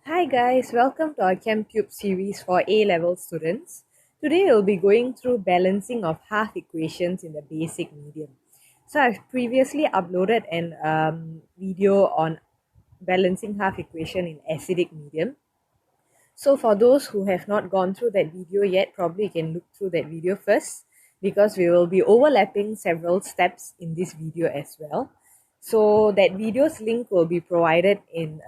Hi guys, welcome to our ChemTUBE series for A-level students. Today we'll be going through balancing of half equations in the basic medium. So I've previously uploaded an video on balancing half equation in acidic medium. So for those who have not gone through that video yet, probably you can look through that video first because we will be overlapping several steps in this video as well. So that video's link will be provided in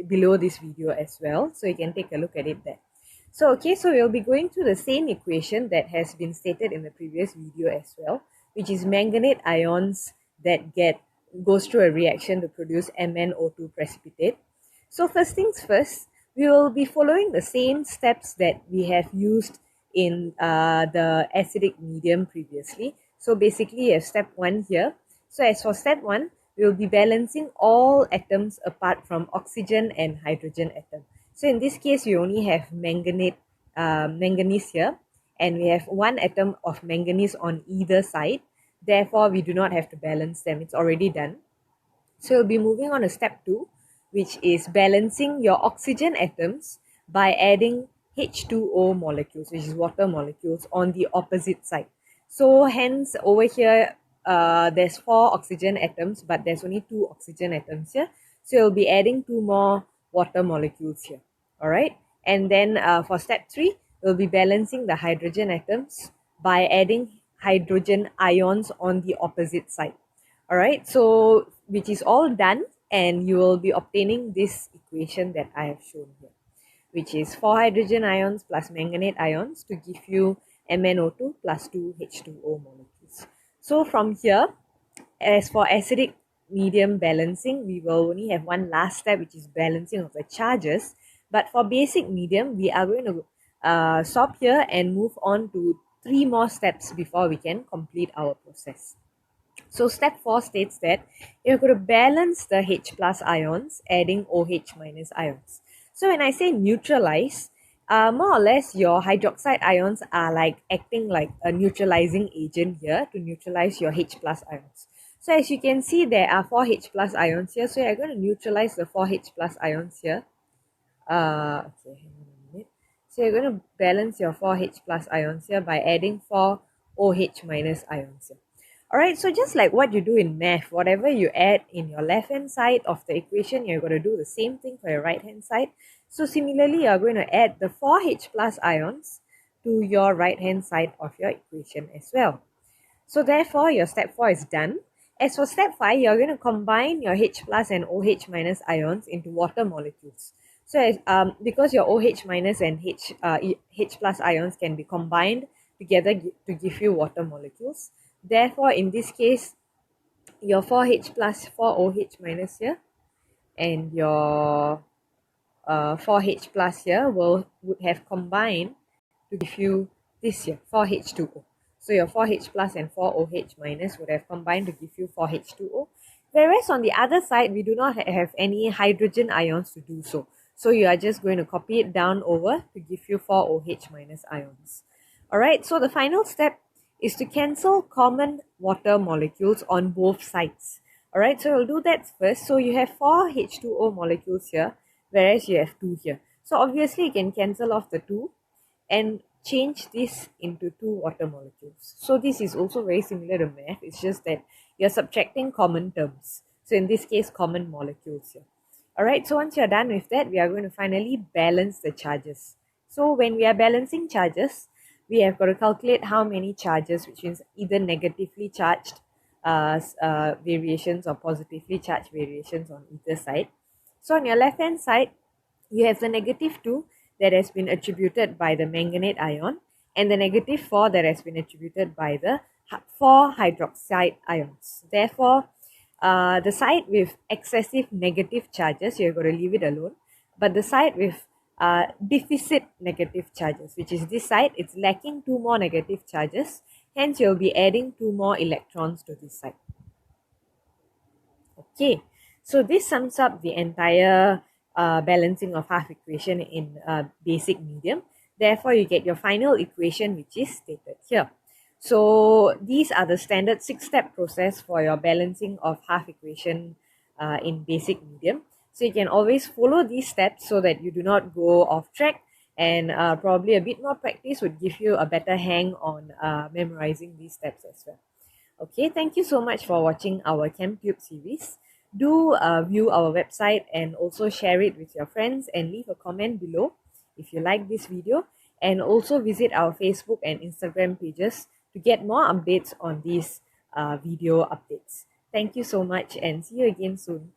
below this video as well. So you can take a look at it there. So we'll be going through the same equation that has been stated in the previous video as well, which is manganate ions that goes through a reaction to produce MnO2 precipitate. So first things first, we will be following the same steps that we have used in the acidic medium previously. So basically you have step 1 here. So as for step 1, we will be balancing all atoms apart from oxygen and hydrogen atom. So in this case, we only have manganese here, and we have one atom of manganese on either side. Therefore, we do not have to balance them. It's already done. So we'll be moving on to step 2, which is balancing your oxygen atoms by adding H2O molecules, which is water molecules, on the opposite side. So hence over here, there's 4 oxygen atoms, but there's only 2 oxygen atoms here. So you'll be adding 2 more water molecules here. All right. And then for step 3, we'll be balancing the hydrogen atoms by adding hydrogen ions on the opposite side. All right. So which is all done, and you will be obtaining this equation that I have shown here, which is 4 hydrogen ions plus manganate ions to give you MnO2 plus 2 H2O molecules. So from here, as for acidic medium balancing, we will only have one last step, which is balancing of the charges. But for basic medium, we are going to stop here and move on to 3 more steps before we can complete our process. So step 4 states that you're going to balance the H plus ions, adding OH minus ions. So when I say neutralize, more or less your hydroxide ions are like acting like a neutralizing agent here to neutralize your H plus ions. So as you can see, there are 4 H plus ions here. So you're going to neutralize the 4 H plus ions here. Okay, hang on a minute. So you're going to balance your 4 H plus ions here by adding 4 OH minus ions here. Alright, so just like what you do in math, whatever you add in your left hand side of the equation, you're going to do the same thing for your right hand side. So similarly, you're going to add the 4H plus ions to your right hand side of your equation as well. So therefore, your step 4 is done. As for step 5, you're going to combine your H plus and OH minus ions into water molecules. So because your OH minus and H plus ions can be combined together to give you water molecules. Therefore, in this case, your 4H plus 4OH minus here and your 4H plus here would have combined to give you this here, 4H2O. So your 4H plus and 4OH minus would have combined to give you 4H2O. Whereas on the other side, we do not have any hydrogen ions to do so. So you are just going to copy it down over to give you 4OH minus ions. Alright, so the final step is to cancel common water molecules on both sides. Alright, so we'll do that first. So you have 4 H2O molecules here, whereas you have 2 here. So obviously you can cancel off the 2 and change this into 2 water molecules. So this is also very similar to math. It's just that you're subtracting common terms. So in this case, common molecules here. Alright, so once you're done with that, we are going to finally balance the charges. So when we are balancing charges, we have got to calculate how many charges, which means either negatively charged variations or positively charged variations on either side. So on your left hand side, you have the negative 2 that has been attributed by the manganate ion and the negative 4 that has been attributed by the 4 hydroxide ions. Therefore, the side with excessive negative charges, you're going to leave it alone. But the side with deficit negative charges, which is this side, it's lacking 2 more negative charges. Hence, you'll be adding 2 more electrons to this side. Okay, so this sums up the entire balancing of half equation in basic medium. Therefore, you get your final equation, which is stated here. So these are the standard 6-step process for your balancing of half equation in basic medium. So you can always follow these steps so that you do not go off track, and probably a bit more practice would give you a better hang on memorizing these steps as well. Okay, thank you so much for watching our ChemTube series. Do view our website and also share it with your friends, and leave a comment below if you like this video, and also visit our Facebook and Instagram pages to get more updates on these video updates. Thank you so much, and see you again soon.